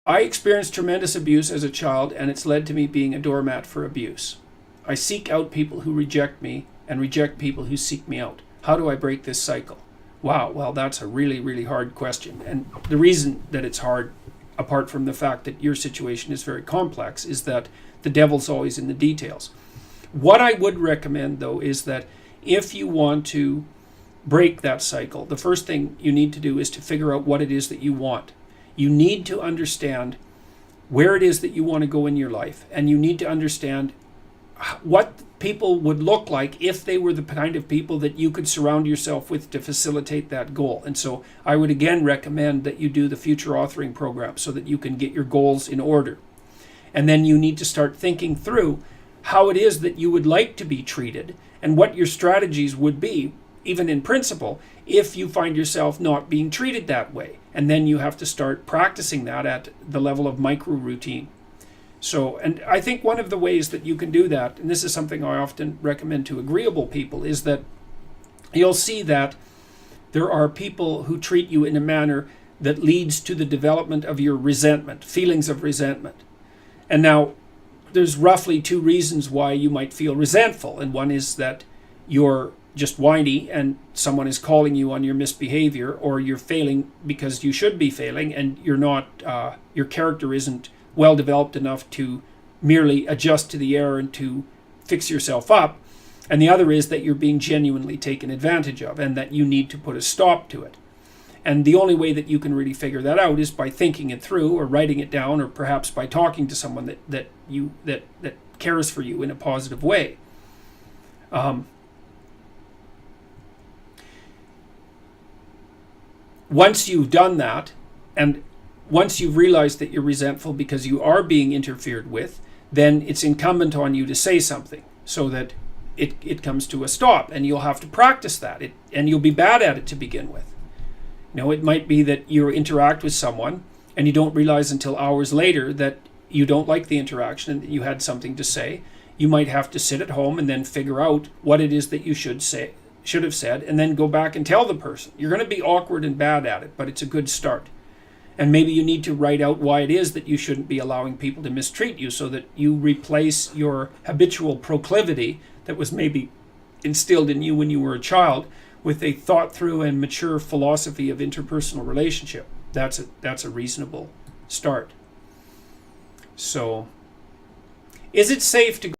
I experienced tremendous abuse as a child, and it's led to me being a doormat for abuse. I seek out people who reject me and reject people who seek me out. How do I break this cycle? Wow, well, that's a really, really hard question. And the reason that it's hard, apart from the fact that your situation is very complex, is that the devil's always in the details. What I would recommend, though, is that if you want to break that cycle, the first thing you need to do is to figure out what it is that you want. You need to understand where it is that you want to go in your life, and you need to understand what people would look like if they were the kind of people that you could surround yourself with to facilitate that goal. And so I would again recommend that you do the future authoring program so that you can get your goals in order. And then you need to start thinking through how it is that you would like to be treated and what your strategies would be, even in principle, if you find yourself not being treated that way. And then you have to start practicing that at the level of micro routine. So, and I think one of the ways that you can do that, and this is something I often recommend to agreeable people, is that you'll see that there are people who treat you in a manner that leads to the development of your resentment, feelings of resentment. And now, there's roughly two reasons why you might feel resentful. And one is that you're just whiny and someone is calling you on your misbehavior, or you're failing because you should be failing and you're not, your character isn't well developed enough to merely adjust to the error and to fix yourself up. And the other is that you're being genuinely taken advantage of and that you need to put a stop to it. And the only way that you can really figure that out is by thinking it through, or writing it down, or perhaps by talking to someone that cares for you in a positive way. Once you've done that, and once you've realized that you're resentful because you are being interfered with, then it's incumbent on you to say something so that it comes to a stop, and you'll have to practice that, and you'll be bad at it to begin with. You know, it might be that you interact with someone and you don't realize until hours later that you don't like the interaction and that you had something to say. You might have to sit at home and then figure out what it is that you should have said, and then go back and tell the person. You're going to be awkward and bad at it, but it's a good start. And maybe you need to write out why it is that you shouldn't be allowing people to mistreat you, so that you replace your habitual proclivity that was maybe instilled in you when you were a child with a thought through and mature philosophy of interpersonal relationship. That's a reasonable start. So, is it safe to